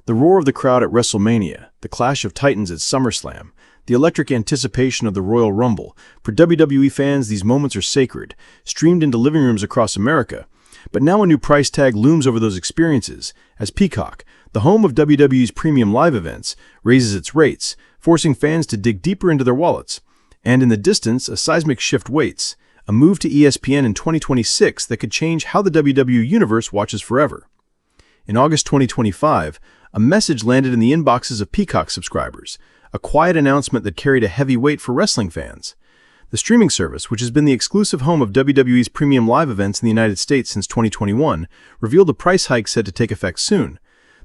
The roar of the crowd at WrestleMania, the clash of titans at SummerSlam, the electric anticipation of the Royal Rumble. For WWE fans, these moments are sacred, streamed into living rooms across America. But now a new price tag looms over those experiences, as Peacock, the home of WWE's premium live events, raises its rates, forcing fans to dig deeper into their wallets. And in the distance, a seismic shift waits, a move to ESPN in 2026 that could change how the WWE Universe watches forever. In August 2025, a message landed in the inboxes of Peacock subscribers, a quiet announcement that carried a heavy weight for wrestling fans. The streaming service, which has been the exclusive home of WWE's premium live events in the United States since 2021, revealed a price hike set to take effect soon.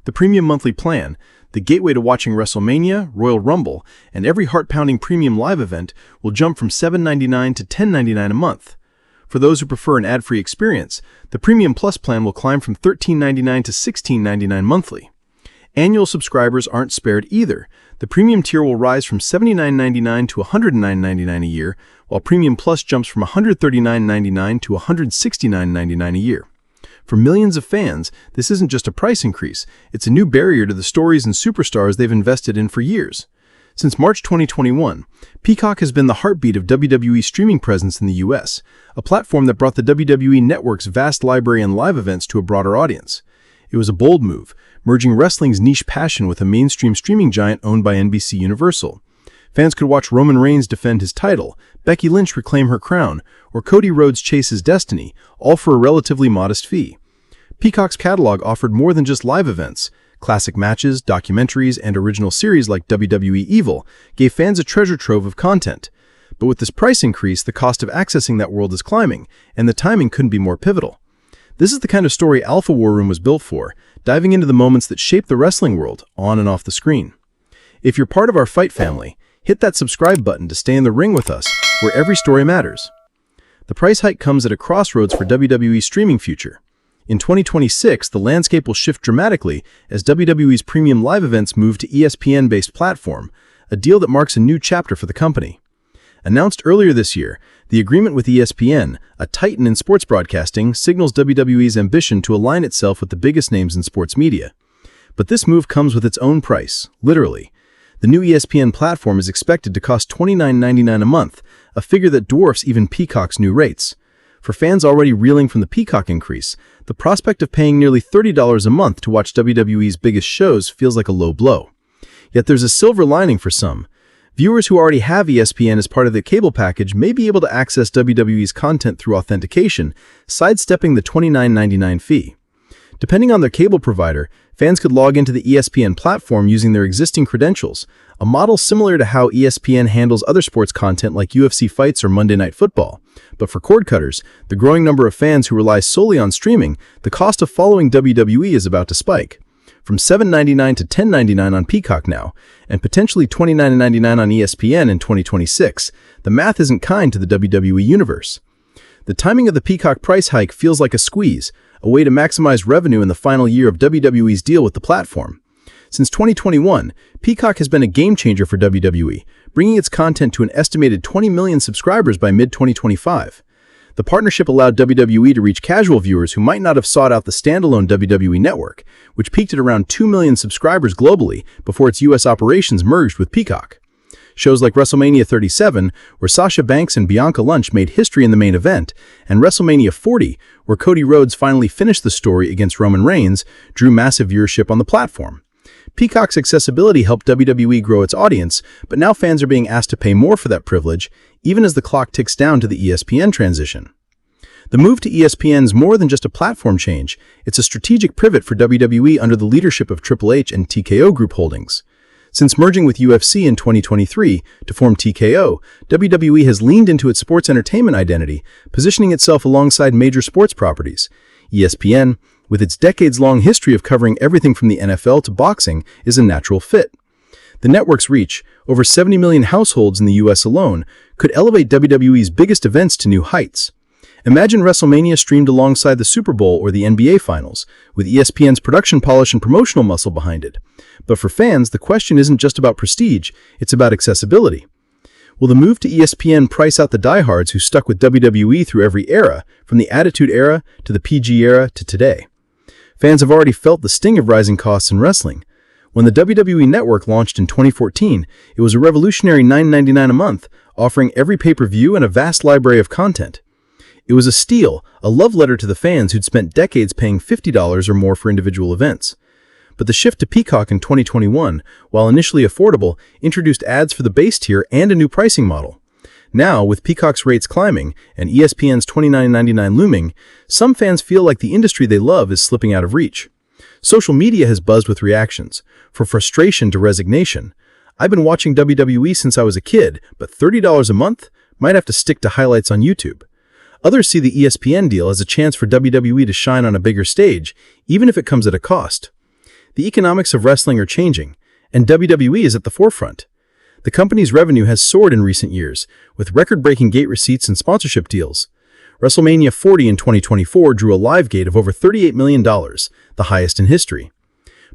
The premium monthly plan, the gateway to watching WrestleMania, Royal Rumble, and every heart-pounding premium live event, will jump from $7.99 to $10.99 a month. For those who prefer an ad-free experience, the Premium Plus plan will climb from $13.99 to $16.99 monthly. Annual subscribers aren't spared either. The Premium tier will rise from $79.99 to $109.99 a year, while Premium Plus jumps from $139.99 to $169.99 a year. For millions of fans, this isn't just a price increase, it's a new barrier to the stories and superstars they've invested in for years. Since March 2021, Peacock has been the heartbeat of WWE's streaming presence in the US, a platform that brought the WWE Network's vast library and live events to a broader audience. It was a bold move, merging wrestling's niche passion with a mainstream streaming giant owned by NBC Universal. Fans could watch Roman Reigns defend his title, Becky Lynch reclaim her crown, or Cody Rhodes chase his destiny, all for a relatively modest fee. Peacock's catalog offered more than just live events. Classic matches, documentaries, and original series like WWE Evil gave fans a treasure trove of content. But with this price increase, the cost of accessing that world is climbing, and the timing couldn't be more pivotal. This is the kind of story AlphaWar Room was built for, diving into the moments that shape the wrestling world, on and off the screen. If you're part of our Fight family, hit that subscribe button to stay in the ring with us, where every story matters. The price hike comes at a crossroads for WWE's streaming future. In 2026, the landscape will shift dramatically as WWE's premium live events move to ESPN-based platform, a deal that marks a new chapter for the company. Announced earlier this year, the agreement with ESPN, a titan in sports broadcasting, signals WWE's ambition to align itself with the biggest names in sports media. But this move comes with its own price, literally. The new ESPN platform is expected to cost $29.99 a month, a figure that dwarfs even Peacock's new rates. For fans already reeling from the Peacock increase, the prospect of paying nearly $30 a month to watch WWE's biggest shows feels like a low blow. Yet there's a silver lining for some. Viewers who already have ESPN as part of the cable package may be able to access WWE's content through authentication, sidestepping the $29.99 fee. Depending on their cable provider, fans could log into the ESPN platform using their existing credentials, a model similar to how ESPN handles other sports content like UFC fights or Monday Night Football. But for cord cutters, the growing number of fans who rely solely on streaming, the cost of following WWE is about to spike. From $7.99 to $10.99 on Peacock now, and potentially $29.99 on ESPN in 2026, the math isn't kind to the WWE Universe. The timing of the Peacock price hike feels like a squeeze, a way to maximize revenue in the final year of WWE's deal with the platform. Since 2021, Peacock has been a game-changer for WWE, bringing its content to an estimated 20 million subscribers by mid-2025. The partnership allowed WWE to reach casual viewers who might not have sought out the standalone WWE network, which peaked at around 2 million subscribers globally before its US operations merged with Peacock. Shows like WrestleMania 37, where Sasha Banks and Bianca Lynch made history in the main event, and WrestleMania 40, where Cody Rhodes finally finished the story against Roman Reigns, drew massive viewership on the platform. Peacock's accessibility helped WWE grow its audience, but now fans are being asked to pay more for that privilege, even as the clock ticks down to the ESPN transition. The move to ESPN is more than just a platform change, it's a strategic pivot for WWE under the leadership of Triple H and TKO Group Holdings. Since merging with UFC in 2023 to form TKO, WWE has leaned into its sports entertainment identity, positioning itself alongside major sports properties. ESPN, with its decades-long history of covering everything from the NFL to boxing, is a natural fit. The network's reach, over 70 million households in the US alone, could elevate WWE's biggest events to new heights. Imagine WrestleMania streamed alongside the Super Bowl or the NBA Finals, with ESPN's production polish and promotional muscle behind it. But for fans, the question isn't just about prestige, it's about accessibility. Will the move to ESPN price out the diehards who stuck with WWE through every era, from the Attitude Era to the PG era to today? Fans have already felt the sting of rising costs in wrestling. When the WWE Network launched in 2014, it was a revolutionary $9.99 a month, offering every pay-per-view and a vast library of content. It was a steal, a love letter to the fans who'd spent decades paying $50 or more for individual events. But the shift to Peacock in 2021, while initially affordable, introduced ads for the base tier and a new pricing model. Now, with Peacock's rates climbing and ESPN's $29.99 looming, some fans feel like the industry they love is slipping out of reach. Social media has buzzed with reactions, from frustration to resignation. "I've been watching WWE since I was a kid, but $30 a month? Might have to stick to highlights on YouTube." Others see the ESPN deal as a chance for WWE to shine on a bigger stage, even if it comes at a cost. The economics of wrestling are changing, and WWE is at the forefront. The company's revenue has soared in recent years, with record-breaking gate receipts and sponsorship deals. WrestleMania 40 in 2024 drew a live gate of over $38 million, the highest in history.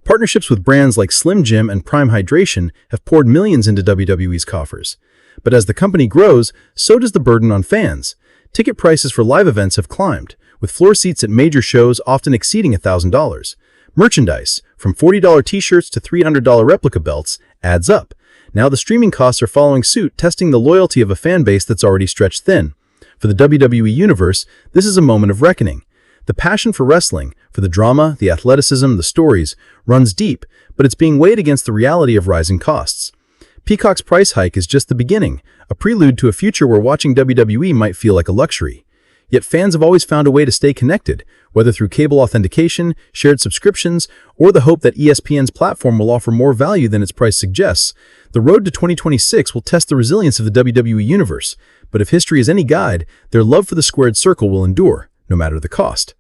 Partnerships with brands like Slim Jim and Prime Hydration have poured millions into WWE's coffers. But as the company grows, so does the burden on fans. Ticket prices for live events have climbed, with floor seats at major shows often exceeding $1,000. Merchandise, from $40 t-shirts to $300 replica belts, adds up. Now the streaming costs are following suit, testing the loyalty of a fan base that's already stretched thin. For the WWE Universe, this is a moment of reckoning. The passion for wrestling, for the drama, the athleticism, the stories, runs deep, but it's being weighed against the reality of rising costs. Peacock's price hike is just the beginning, a prelude to a future where watching WWE might feel like a luxury. Yet fans have always found a way to stay connected, whether through cable authentication, shared subscriptions, or the hope that ESPN's platform will offer more value than its price suggests. The road to 2026 will test the resilience of the WWE Universe, but if history is any guide, their love for the squared circle will endure, no matter the cost.